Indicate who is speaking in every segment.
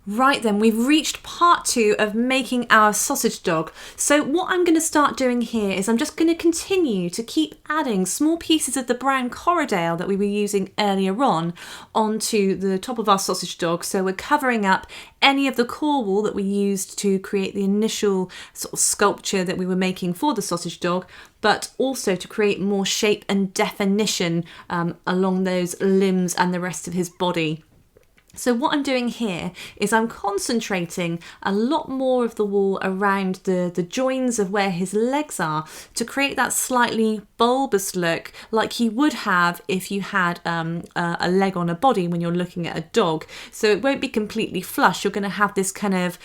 Speaker 1: Right then, we've reached part 2 of making our sausage dog. So what I'm going to start doing here is I'm just going to continue to keep adding small pieces of the brown corridale that we were using earlier on onto the top of our sausage dog. So we're covering up any of the core wool that we used to create the initial sort of sculpture that we were making for the sausage dog, but also to create more shape and definition along those limbs and the rest of his body. So what I'm doing here is I'm concentrating a lot more of the wool around the joins of where his legs are to create that slightly bulbous look like you would have if you had a leg on a body when you're looking at a dog. So it won't be completely flush. You're going to have this kind of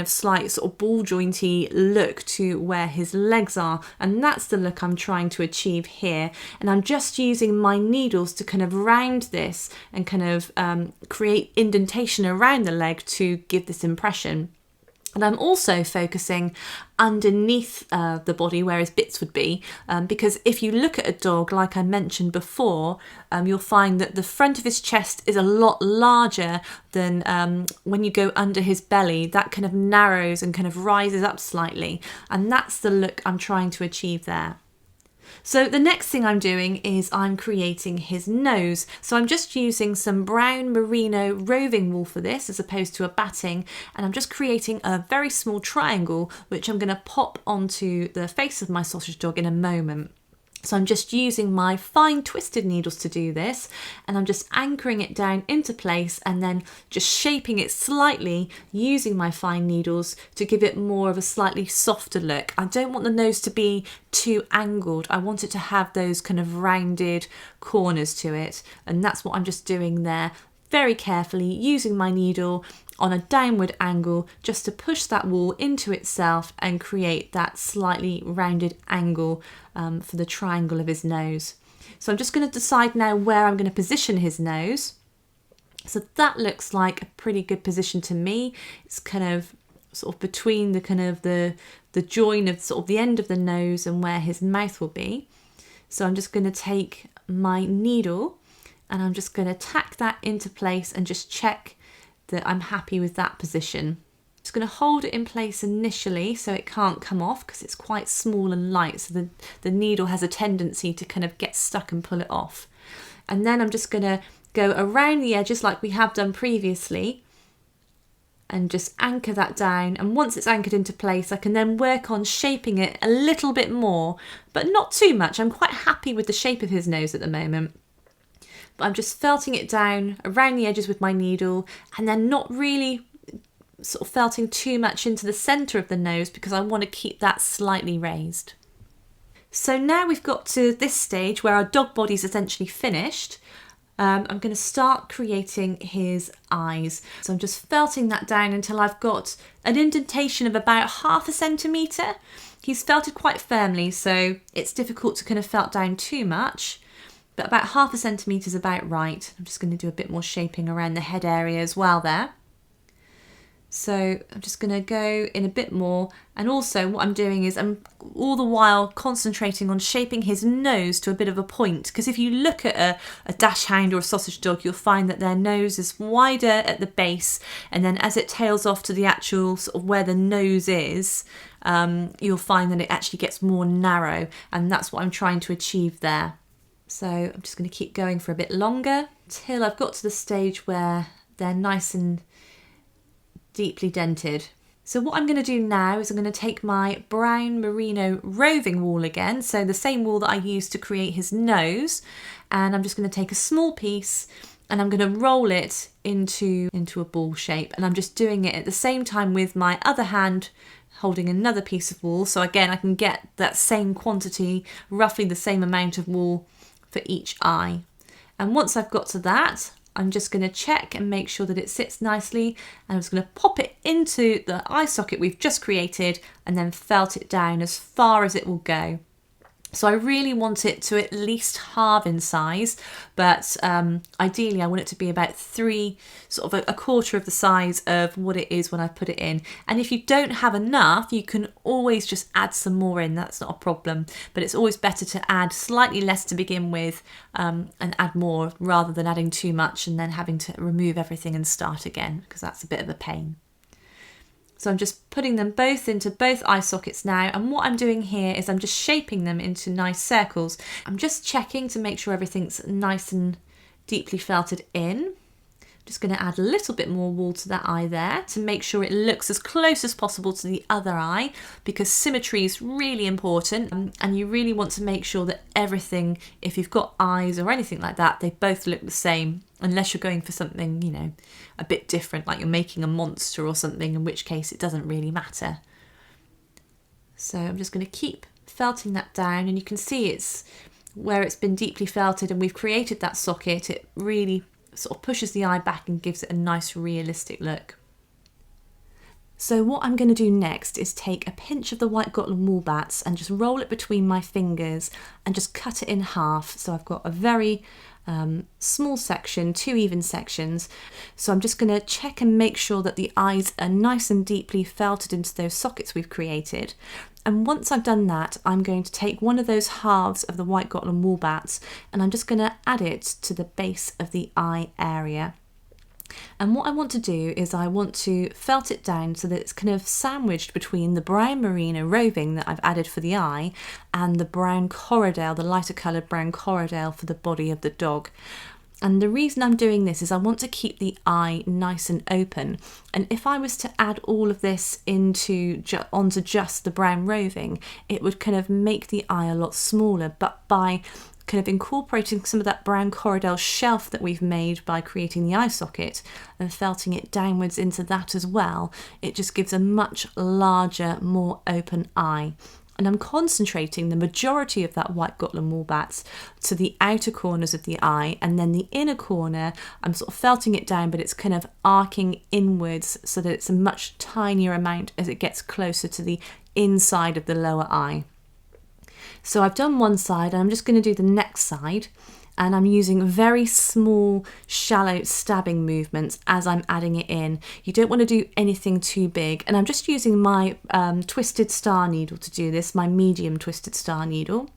Speaker 1: slight sort of ball jointy look to where his legs are, and that's the look I'm trying to achieve here. And I'm just using my needles to kind of round this and kind of create indentation around the leg to give this impression. And I'm also focusing underneath the body where his bits would be, because if you look at a dog, like I mentioned before, you'll find that the front of his chest is a lot larger than when you go under his belly. That kind of narrows and kind of rises up slightly, and that's the look I'm trying to achieve there. So the next thing I'm doing is I'm creating his nose. So I'm just using some brown merino roving wool for this as opposed to a batting, and I'm just creating a very small triangle which I'm going to pop onto the face of my sausage dog in a moment. So I'm just using my fine twisted needles to do this, and I'm just anchoring it down into place and then just shaping it slightly using my fine needles to give it more of a slightly softer look. I don't want the nose to be too angled. I want it to have those kind of rounded corners to it, and that's what I'm just doing there, very carefully using my needle on a downward angle just to push that wool into itself and create that slightly rounded angle for the triangle of his nose. So I'm just going to decide now where I'm going to position his nose. So that looks like a pretty good position to me. It's kind of sort of between the kind of the join of sort of the end of the nose and where his mouth will be. So I'm just going to take my needle and I'm just going to tack that into place and just check that I'm happy with that position. I'm just going to hold it in place initially so it can't come off because it's quite small and light, so the needle has a tendency to kind of get stuck and pull it off. And then I'm just going to go around the edges like we have done previously and just anchor that down, and once it's anchored into place I can then work on shaping it a little bit more, but not too much. I'm quite happy with the shape of his nose at the moment. But I'm just felting it down around the edges with my needle and then not really sort of felting too much into the centre of the nose because I want to keep that slightly raised. So now we've got to this stage where our dog body's essentially finished. I'm going to start creating his eyes. So I'm just felting that down until I've got an indentation of about 0.5 centimetre. He's felted quite firmly, so it's difficult to kind of felt down too much. But about 0.5 centimetre is about right. I'm just going to do a bit more shaping around the head area as well there. So I'm just going to go in a bit more, and also what I'm doing is I'm all the while concentrating on shaping his nose to a bit of a point, because if you look at a dachshund or a sausage dog, you'll find that their nose is wider at the base, and then as it tails off to the actual sort of where the nose is, you'll find that it actually gets more narrow, and that's what I'm trying to achieve there. So I'm just going to keep going for a bit longer till I've got to the stage where they're nice and deeply dented. So what I'm going to do now is I'm going to take my brown merino roving wool again, so the same wool that I used to create his nose, and I'm just going to take a small piece and I'm going to roll it into a ball shape, and I'm just doing it at the same time with my other hand holding another piece of wool, so again I can get that same quantity, roughly the same amount of wool for each eye. And once I've got to that, I'm just going to check and make sure that it sits nicely, and I'm just going to pop it into the eye socket we've just created and then felt it down as far as it will go. So I really want it to at least halve in size, but ideally I want it to be about sort of a quarter of the size of what it is when I put it in. And if you don't have enough, you can always just add some more in, that's not a problem. But it's always better to add slightly less to begin with and add more rather than adding too much and then having to remove everything and start again, because that's a bit of a pain. So I'm just putting them both into both eye sockets now, and what I'm doing here is I'm just shaping them into nice circles. I'm just checking to make sure everything's nice and deeply felted in. Just going to add a little bit more wool to that eye there to make sure it looks as close as possible to the other eye, because symmetry is really important, and you really want to make sure that everything, if you've got eyes or anything like that, they both look the same, unless you're going for something, you know, a bit different, like you're making a monster or something, in which case it doesn't really matter. So I'm just going to keep felting that down, and you can see it's where it's been deeply felted and we've created that socket, it really sort of pushes the eye back and gives it a nice realistic look. So what I'm going to do next is take a pinch of the white Gotland wool bats and just roll it between my fingers and just cut it in half. So I've got a very small section, 2 even sections. So I'm just going to check and make sure that the eyes are nice and deeply felted into those sockets we've created. And once I've done that, I'm going to take one of those halves of the white Gotland wool bats and I'm just going to add it to the base of the eye area. And what I want to do is I want to felt it down so that it's kind of sandwiched between the brown merino roving that I've added for the eye and the brown corridale, the lighter coloured brown corridale for the body of the dog. And the reason I'm doing this is I want to keep the eye nice and open. And if I was to add all of this onto just the brown roving, it would kind of make the eye a lot smaller. But by kind of incorporating some of that brown corridale shelf that we've made by creating the eye socket and felting it downwards into that as well, it just gives a much larger, more open eye. And I'm concentrating the majority of that white Gotland wool bats to the outer corners of the eye, and then the inner corner, I'm sort of felting it down, but it's kind of arcing inwards so that it's a much tinier amount as it gets closer to the inside of the lower eye. So I've done one side and I'm just going to do the next side, and I'm using very small, shallow stabbing movements as I'm adding it in. You don't want to do anything too big, and I'm just using my twisted star needle to do this, my medium twisted star needle.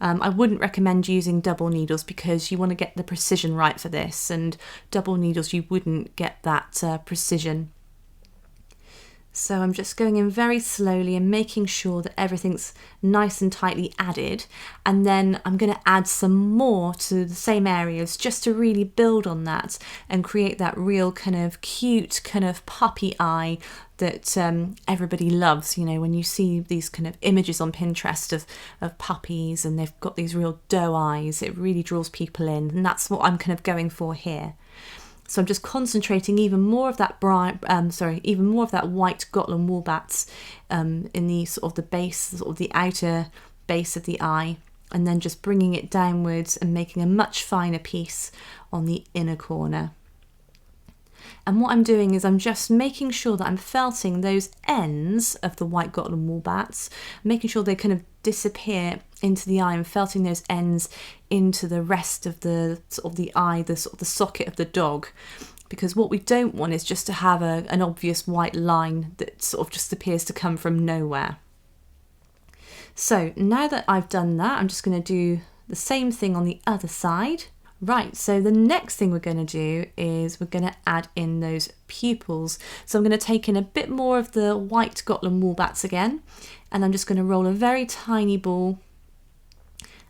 Speaker 1: I wouldn't recommend using double needles because you want to get the precision right for this, and double needles you wouldn't get that precision. So I'm just going in very slowly and making sure that everything's nice and tightly added, and then I'm going to add some more to the same areas just to really build on that and create that real kind of cute kind of puppy eye that everybody loves. You know, when you see these kind of images on Pinterest of puppies and they've got these real doe eyes, it really draws people in, and that's what I'm kind of going for here. So I'm just concentrating even more of that even more of that white Gotland wool bats in the sort of the base, sort of the outer base of the eye, and then just bringing it downwards and making a much finer piece on the inner corner. And what I'm doing is I'm just making sure that I'm felting those ends of the white Gotland wool bats, making sure they kind of disappear into the eye and felting those ends into the rest of the sort of the eye, the sort of the socket of the dog. Because what we don't want is just to have an obvious white line that sort of just appears to come from nowhere. So now that I've done that, I'm just going to do the same thing on the other side. Right, so the next thing we're going to do is we're going to add in those pupils. So I'm going to take in a bit more of the white Gotland wool bats again, and I'm just going to roll a very tiny ball,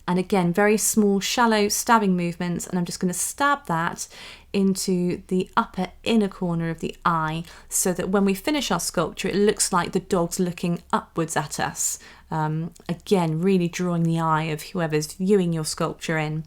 Speaker 1: and again very small shallow stabbing movements, and I'm just going to stab that into the upper inner corner of the eye so that when we finish our sculpture it looks like the dog's looking upwards at us. Again, really drawing the eye of whoever's viewing your sculpture in.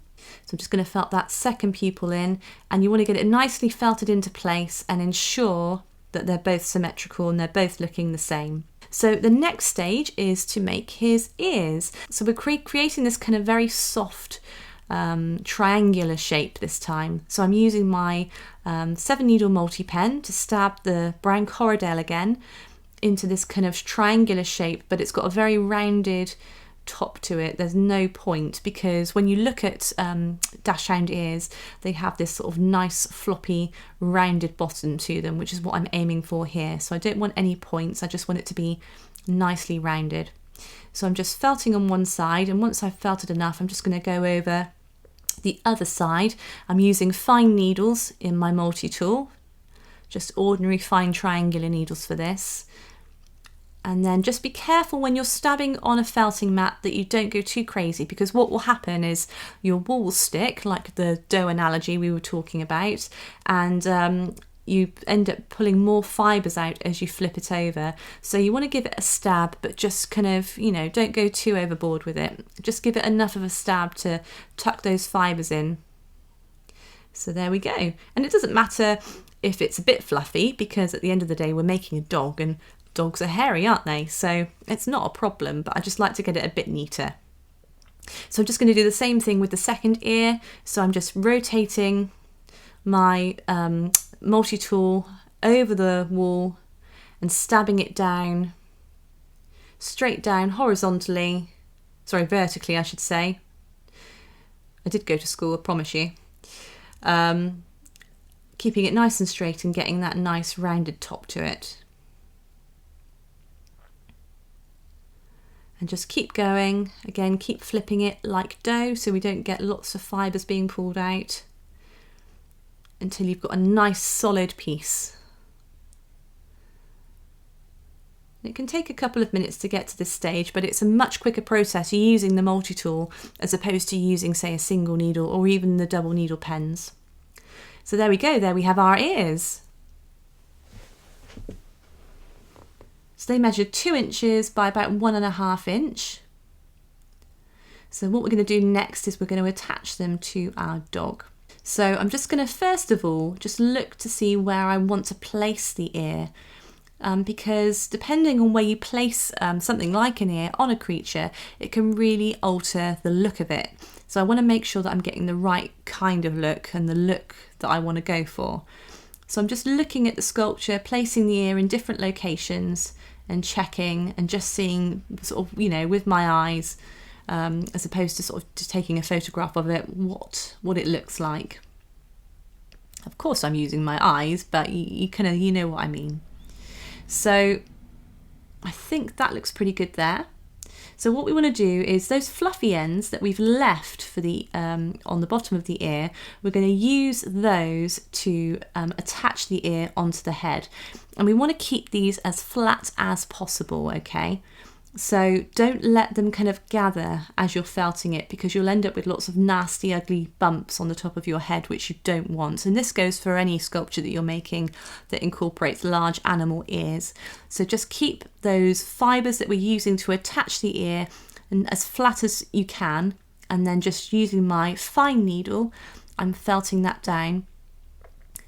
Speaker 1: So I'm just going to felt that second pupil in, and you want to get it nicely felted into place and ensure that they're both symmetrical and they're both looking the same. So the next stage is to make his ears. So we're creating this kind of very soft triangular shape this time. So I'm using my 7 needle multi-pen to stab the brown corridale again into this kind of triangular shape, but it's got a very rounded top to it. There's no point, because when you look at dachshund ears, they have this sort of nice floppy rounded bottom to them, which is what I'm aiming for here. So I don't want any points, I just want it to be nicely rounded. So I'm just felting on one side, and once I've felted enough, I'm just going to go over the other side. I'm using fine needles in my multi-tool, just ordinary fine triangular needles for this. And then just be careful when you're stabbing on a felting mat that you don't go too crazy, because what will happen is your wool will stick, like the dough analogy we were talking about, and you end up pulling more fibres out as you flip it over. So you want to give it a stab, but just kind of, you know, don't go too overboard with it. Just give it enough of a stab to tuck those fibres in. So there we go. And it doesn't matter if it's a bit fluffy, because at the end of the day we're making a dog, and dogs are hairy, aren't they? So it's not a problem, but I just like to get it a bit neater. So I'm just going to do the same thing with the second ear. So I'm just rotating my multi-tool over the wool and stabbing it down, straight down horizontally, vertically I should say. I did go to school, I promise you. Keeping it nice and straight and getting that nice rounded top to it. And just keep going, again keep flipping it like dough so we don't get lots of fibres being pulled out, until you've got a nice solid piece. It can take a couple of minutes to get to this stage, but it's a much quicker process using the multi-tool as opposed to using, say, a single needle or even the double needle pens. So there we go, there we have our ears. So they measure 2 inches by about 1.5 inch. So what we're going to do next is we're going to attach them to our dog. So I'm just going to first of all just look to see where I want to place the ear, because depending on where you place something like an ear on a creature, it can really alter the look of it. So I want to make sure that I'm getting the right kind of look and the look that I want to go for. So I'm just looking at the sculpture, placing the ear in different locations and checking and just seeing sort of, you know, with my eyes, as opposed to sort of just taking a photograph of it, what it looks like. Of course I'm using my eyes, but you kind of, you know what I mean. So I think that looks pretty good there. So what we want to do is those fluffy ends that we've left for the on the bottom of the ear, we're going to use those to attach the ear onto the head. And we want to keep these as flat as possible, okay? So don't let them kind of gather as you're felting it, because you'll end up with lots of nasty, ugly bumps on the top of your head, which you don't want. And this goes for any sculpture that you're making that incorporates large animal ears. So just keep those fibres that we're using to attach the ear and as flat as you can. And then just using my fine needle, I'm felting that down.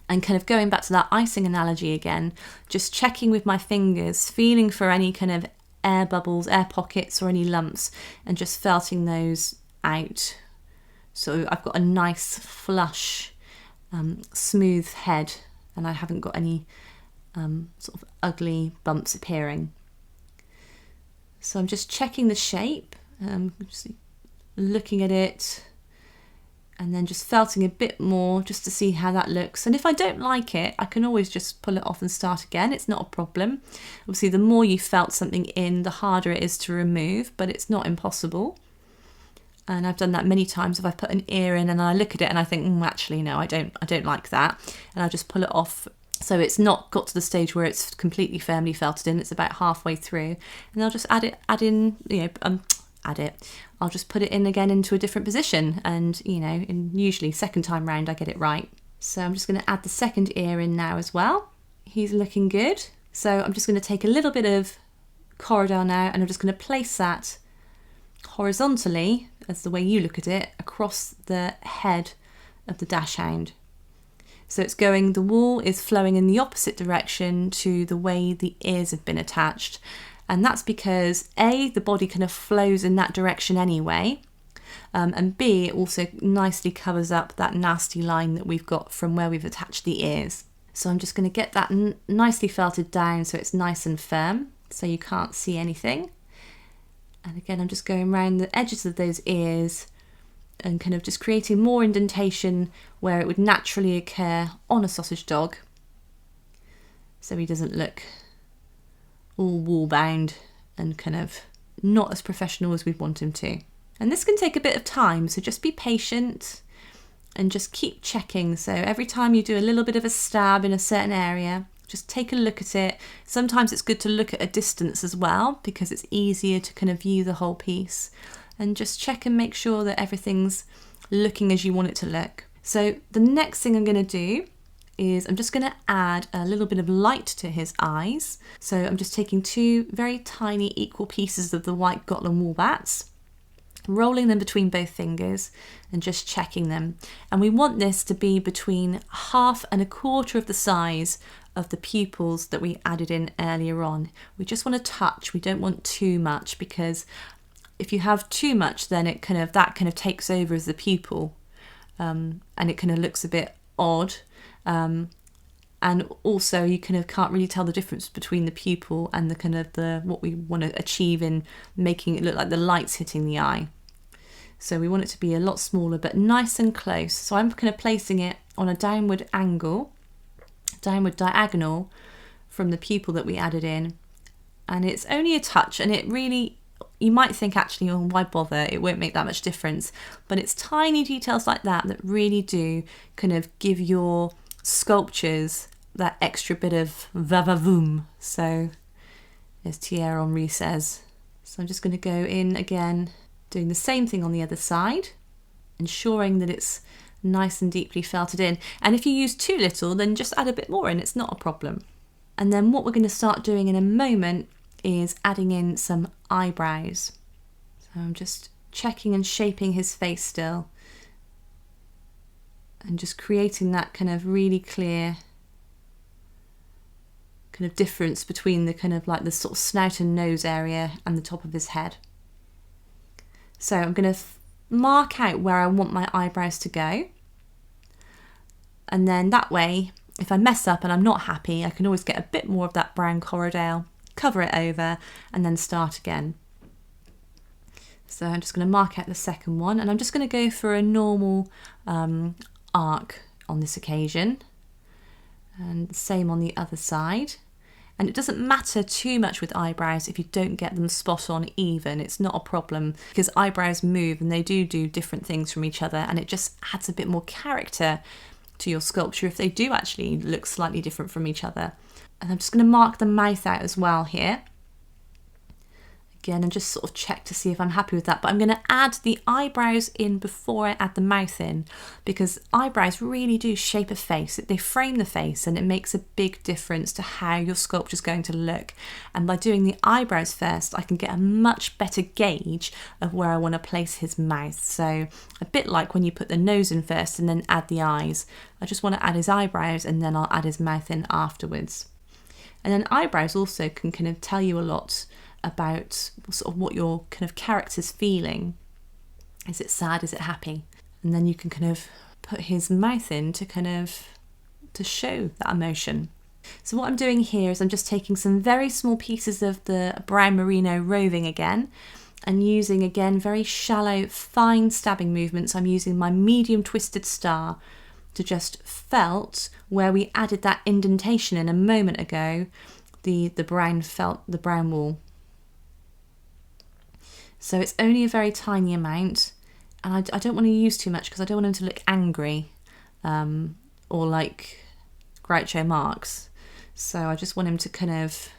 Speaker 1: And kind of going back to that icing analogy again, just checking with my fingers, feeling for any kind of air bubbles, air pockets or any lumps, and just felting those out. So I've got a nice flush, smooth head, and I haven't got any sort of ugly bumps appearing. So I'm just checking the shape, just looking at it, and then just felting a bit more just to see how that looks. And if I don't like it, I can always just pull it off and start again. It's not a problem. Obviously, the more you felt something in, the harder it is to remove, but it's not impossible. And I've done that many times. If I put an ear in and I look at it and I think, actually, no, I don't like that. And I'll just pull it off. So it's not got to the stage where it's completely firmly felted in. It's about halfway through. And I'll just I'll just put it in again into a different position, and usually second time round I get it right. So I'm just going to add the second ear in now as well. He's looking good. So I'm just going to take a little bit of corridor now, and I'm just going to place that horizontally, as the way you look at it, across the head of the dachshund. So it's going, the wool is flowing in the opposite direction to the way the ears have been attached. And that's because A, the body kind of flows in that direction anyway, and B, it also nicely covers up that nasty line that we've got from where we've attached the ears. So I'm just going to get that nicely felted down so it's nice and firm, so you can't see anything. And again, I'm just going around the edges of those ears and kind of just creating more indentation where it would naturally occur on a sausage dog, so he doesn't look all wall bound and kind of not as professional as we'd want him to. And this can take a bit of time, so just be patient and just keep checking. So every time you do a little bit of a stab in a certain area, just take a look at it. Sometimes it's good to look at a distance as well, because it's easier to kind of view the whole piece, and just check and make sure that everything's looking as you want it to look. So the next thing I'm going to do is I'm just going to add a little bit of light to his eyes. So I'm just taking two very tiny equal pieces of the white Gotland wool bats, rolling them between both fingers and just checking them. And we want this to be between 1/2 and 1/4 of the size of the pupils that we added in earlier on. We just want to touch, we don't want too much, because if you have too much, then it that kind of takes over as the pupil, and it kind of looks a bit odd. And also you kind of can't really tell the difference between the pupil and the what we want to achieve in making it look like the light's hitting the eye. So we want it to be a lot smaller but nice and close. So I'm kind of placing it on a downward diagonal from the pupil that we added in, and it's only a touch, and it really, you might think actually, oh, why bother, it won't make that much difference, but it's tiny details like that that really do kind of give your sculptures that extra bit of va-va-voom. So as Thierry Henry says. So I'm just going to go in again, doing the same thing on the other side, ensuring that it's nice and deeply felted in. And if you use too little, then just add a bit more in, it's not a problem. And then what we're going to start doing in a moment is adding in some eyebrows. So I'm just checking and shaping his face still, and just creating that kind of really clear kind of difference between the kind of like the sort of snout and nose area and the top of his head. So I'm going to mark out where I want my eyebrows to go, and then that way, if I mess up and I'm not happy, I can always get a bit more of that brown Corriedale, cover it over, and then start again. So I'm just going to mark out the second one, and I'm just going to go for a normal arc on this occasion, and the same on the other side. And it doesn't matter too much with eyebrows if you don't get them spot on even. It's not a problem, because eyebrows move and they do different things from each other, and it just adds a bit more character to your sculpture if they do actually look slightly different from each other. And I'm just going to mark the mouth out as well here. Again, and just sort of check to see if I'm happy with that. But I'm going to add the eyebrows in before I add the mouth in, because eyebrows really do shape a face. They frame the face, and it makes a big difference to how your sculpture is going to look. And by doing the eyebrows first, I can get a much better gauge of where I want to place his mouth. So a bit like when you put the nose in first and then add the eyes. I just want to add his eyebrows, and then I'll add his mouth in afterwards. And then eyebrows also can kind of tell you a lot about sort of what your kind of character's feeling. Is it sad? Is it happy? And then you can kind of put his mouth in to show that emotion. So what I'm doing here is I'm just taking some very small pieces of the brown merino roving again, and using again very shallow fine stabbing movements. I'm using my medium twisted star to just felt where we added that indentation in a moment ago, the brown wool. So it's only a very tiny amount, and I don't want to use too much because I don't want him to look angry or like Groucho Marx. So I just want him to kind of,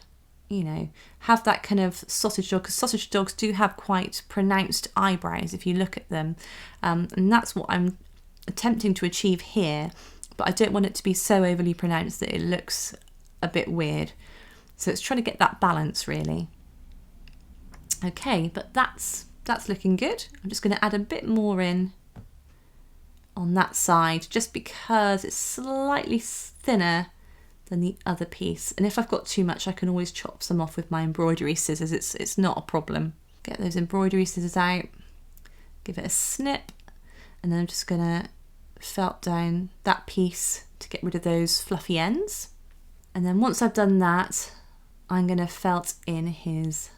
Speaker 1: you know, have that kind of sausage dog, because sausage dogs do have quite pronounced eyebrows if you look at them, and that's what I'm attempting to achieve here, but I don't want it to be so overly pronounced that it looks a bit weird. So it's trying to get that balance really. Okay, but that's looking good. I'm just going to add a bit more in on that side, just because it's slightly thinner than the other piece. And if I've got too much, I can always chop some off with my embroidery scissors. It's not a problem. Get those embroidery scissors out, give it a snip, and then I'm just going to felt down that piece to get rid of those fluffy ends. And then once I've done that, I'm going to felt in his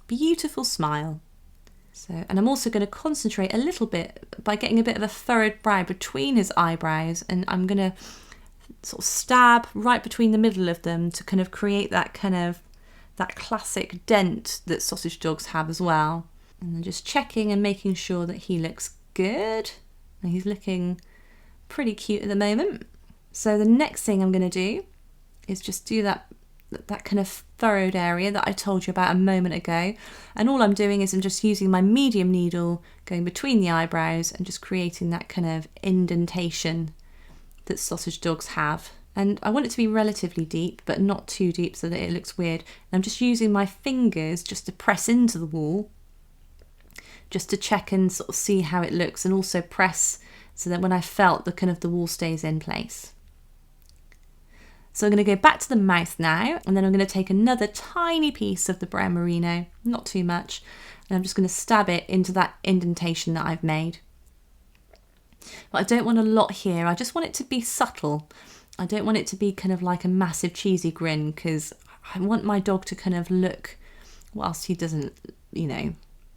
Speaker 1: beautiful smile. So, and I'm also going to concentrate a little bit by getting a bit of a furrowed brow between his eyebrows, and I'm going to sort of stab right between the middle of them to kind of create that classic dent that sausage dogs have as well. And then just checking and making sure that he looks good. And he's looking pretty cute at the moment. So the next thing I'm going to do is just do that kind of furrowed area that I told you about a moment ago. And all I'm doing is I'm just using my medium needle going between the eyebrows and just creating that kind of indentation that sausage dogs have. And I want it to be relatively deep, but not too deep so that it looks weird. And I'm just using my fingers just to press into the wall, just to check and sort of see how it looks, and also press so that when I felt the wall stays in place. So I'm going to go back to the mouth now, and then I'm going to take another tiny piece of the brown merino, not too much, and I'm just going to stab it into that indentation that I've made. But I don't want a lot here, I just want it to be subtle. I don't want it to be kind of like a massive cheesy grin, because I want my dog to kind of look, whilst he doesn't,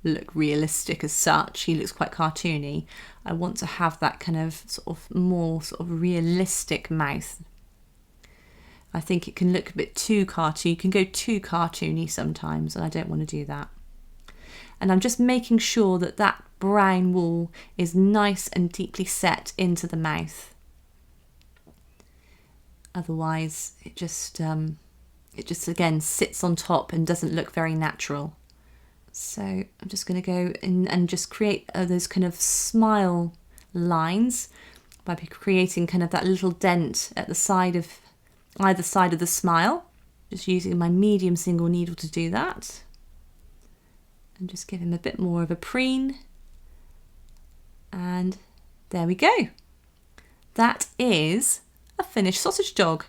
Speaker 1: look realistic as such, he looks quite cartoony, I want to have that kind of more realistic mouth. I think it can look a bit too cartoony. You can go too cartoony sometimes, and I don't want to do that. And I'm just making sure that that brown wool is nice and deeply set into the mouth. Otherwise, it just again sits on top and doesn't look very natural. So I'm just going to go in and just create those kind of smile lines by creating kind of that little dent at the side of either side of the smile, just using my medium single needle to do that, and just give him a bit more of a preen, and there we go. That is a finished sausage dog.